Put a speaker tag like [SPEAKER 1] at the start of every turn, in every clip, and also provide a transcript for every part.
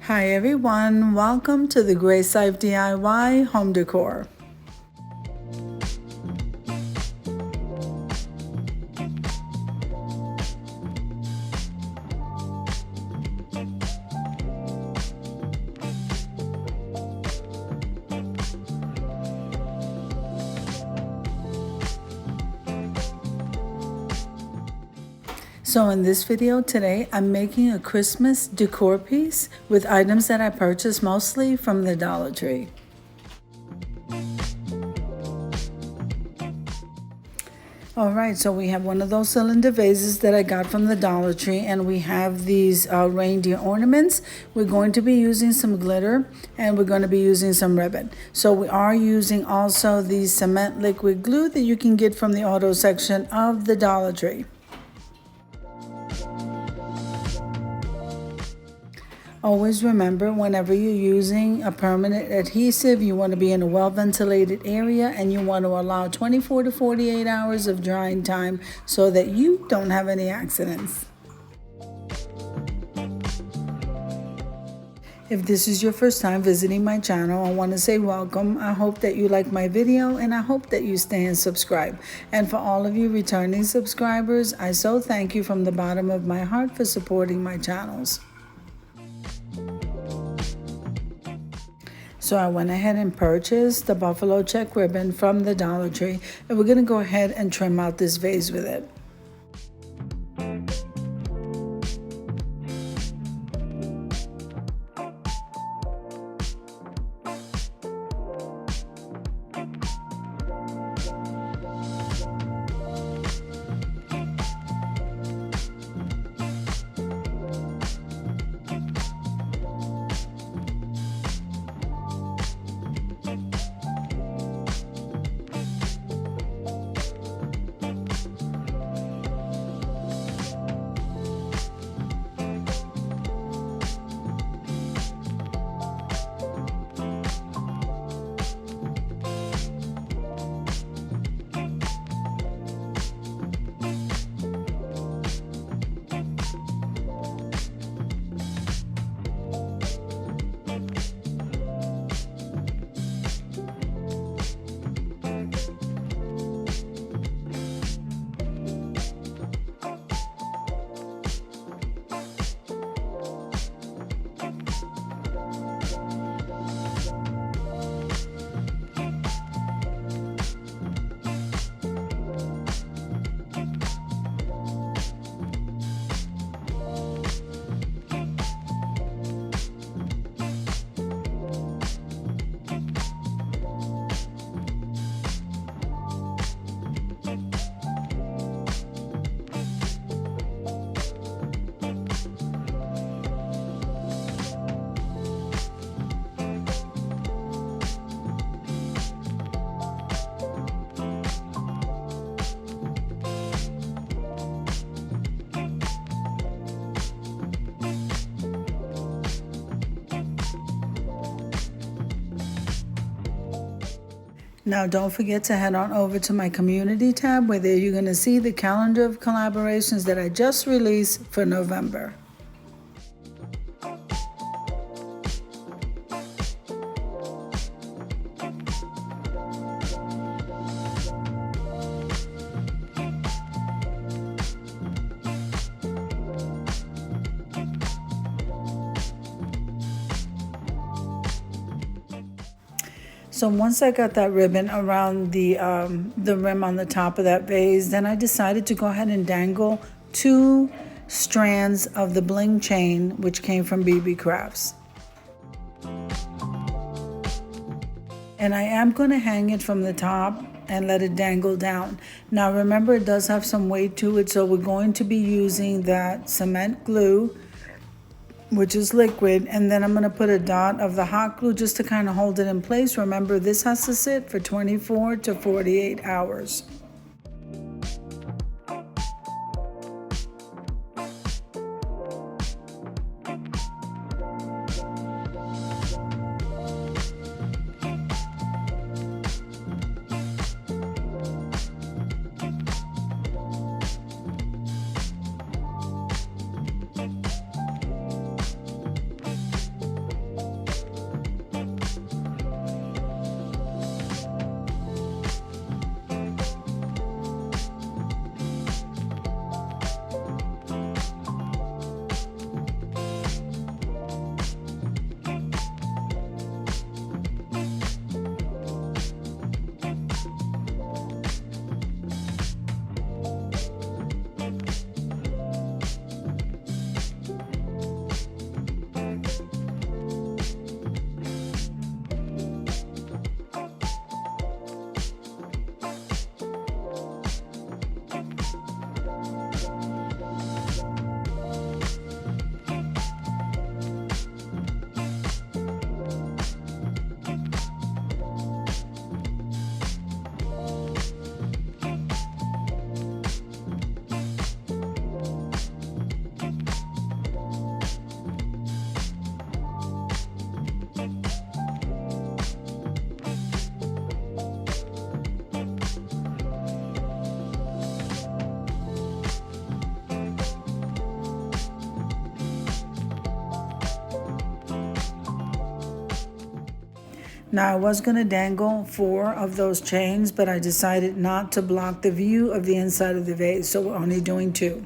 [SPEAKER 1] Hi everyone, welcome to the Grace Life DIY Home Decor. So in this video today, I'm making a Christmas decor piece with items that I purchased mostly from the Dollar Tree. Alright, so we have one of those cylinder vases that I got from the Dollar Tree, and we have these reindeer ornaments. We're going to be using some glitter, and we're going to be using some ribbon. So we are using also the cement liquid glue that you can get from the auto section of the Dollar Tree. Always remember, whenever you're using a permanent adhesive, you want to be in a well-ventilated area, and you want to allow 24 to 48 hours of drying time so that you don't have any accidents. If this is your first time visiting my channel, I want to say welcome. I hope that you like my video, and I hope that you stay and subscribe. And for all of you returning subscribers, I so thank you from the bottom of my heart for supporting my channels. So I went ahead and purchased the buffalo check ribbon from the Dollar Tree, and we're going to go ahead and trim out this vase with it. Now don't forget to head on over to my community tab, where there you're going to see the calendar of collaborations that I just released for November. So once I got that ribbon around the rim on the top of that vase, then I decided to go ahead and dangle 2 strands of the bling chain, which came from BB Crafts. And I am going to hang it from the top and let it dangle down. Now remember, it does have some weight to it, so we're going to be using that cement glue, which is liquid, and then I'm going to put a dot of the hot glue just to kind of hold it in place. Remember, this has to sit for 24 to 48 hours. Now I was going to dangle 4 of those chains, but I decided not to block the view of the inside of the vase, so we're only doing 2.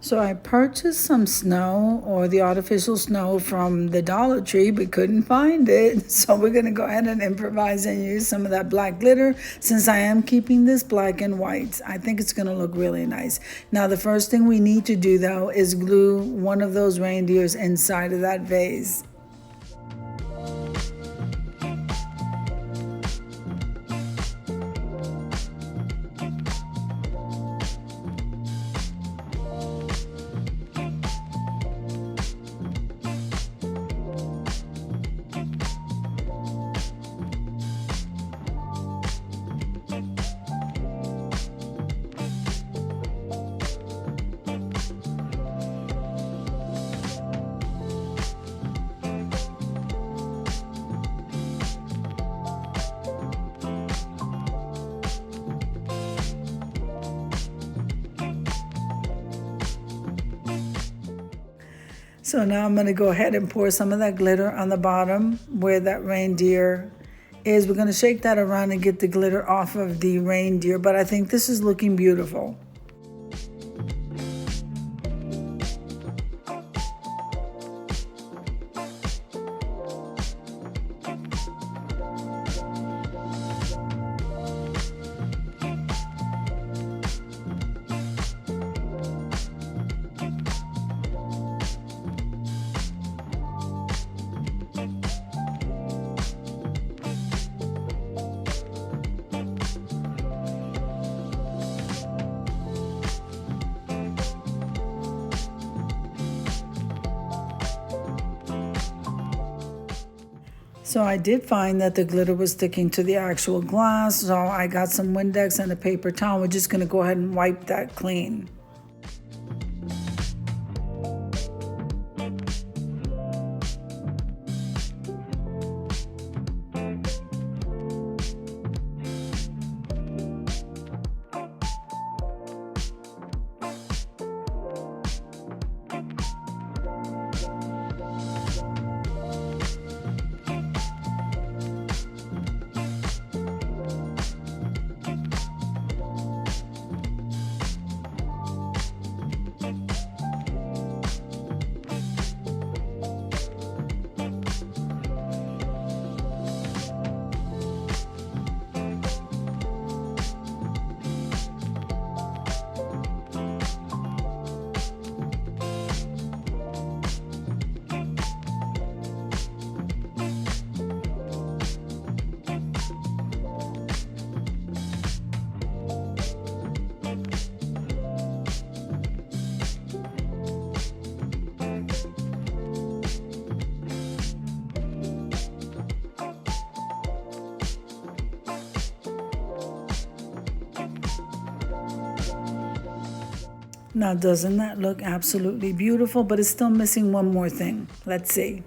[SPEAKER 1] So I purchased some snow, or the artificial snow, from the Dollar Tree, but couldn't find it. So we're going to go ahead and improvise and use some of that black glitter, since I am keeping this black and white. I think it's going to look really nice. Now the first thing we need to do though is glue one of those reindeers inside of that vase. So now I'm going to go ahead and pour some of that glitter on the bottom where that reindeer is. We're going to shake that around and get the glitter off of the reindeer, but I think this is looking beautiful. So I did find that the glitter was sticking to the actual glass, so I got some Windex and a paper towel. We're just going to go ahead and wipe that clean. Now, doesn't that look absolutely beautiful? But it's still missing one more thing. Let's see.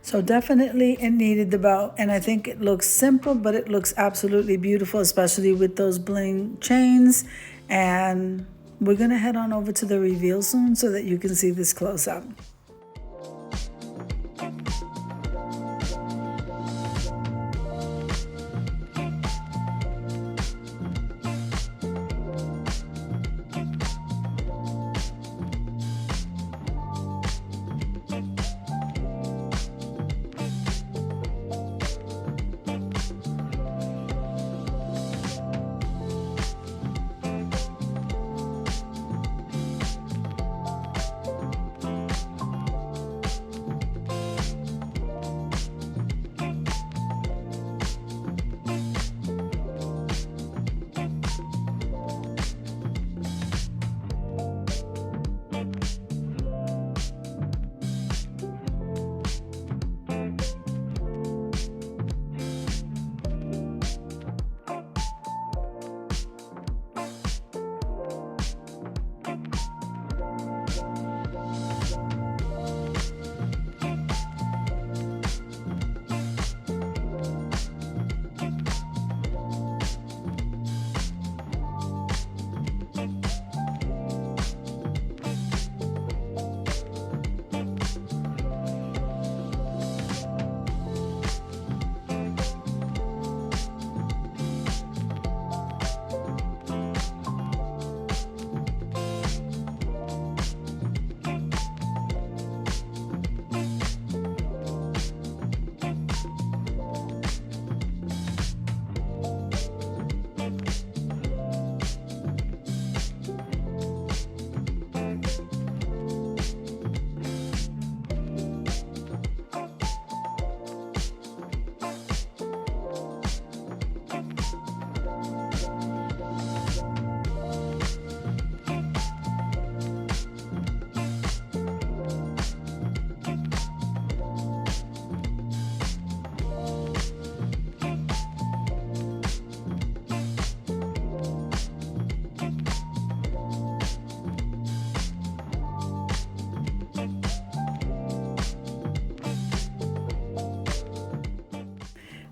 [SPEAKER 1] So definitely it needed the bow, and I think it looks simple, but it looks absolutely beautiful, especially with those bling chains. And we're gonna head on over to the reveal soon so that you can see this close up.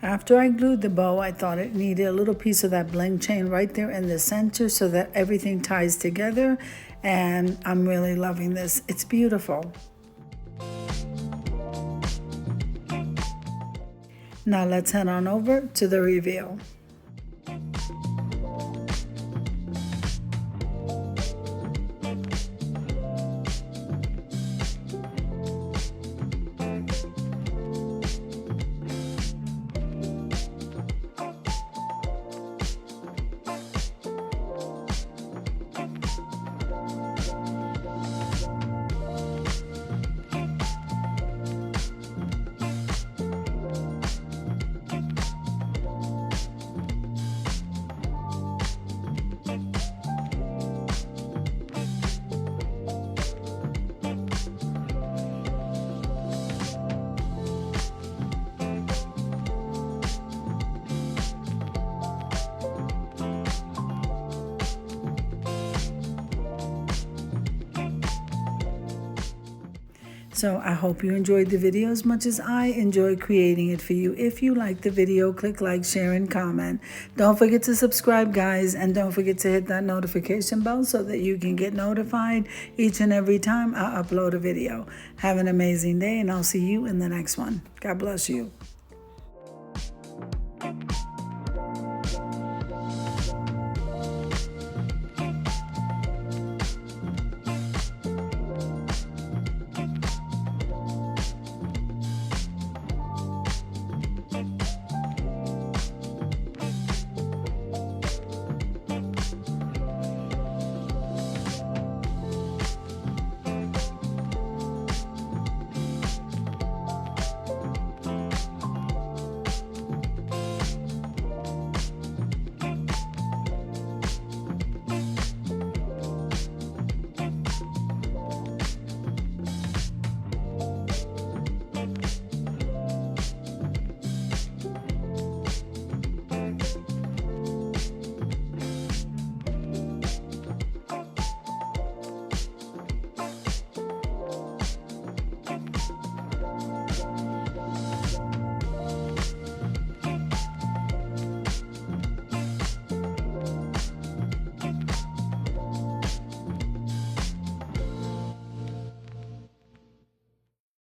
[SPEAKER 1] After I glued the bow, I thought it needed a little piece of that bling chain right there in the center so that everything ties together, and I'm really loving this. It's beautiful. Now let's head on over to the reveal. So I hope you enjoyed the video as much as I enjoyed creating it for you. If you liked the video, click like, share, and comment. Don't forget to subscribe, guys, and don't forget to hit that notification bell so that you can get notified each and every time I upload a video. Have an amazing day, and I'll see you in the next one. God bless you.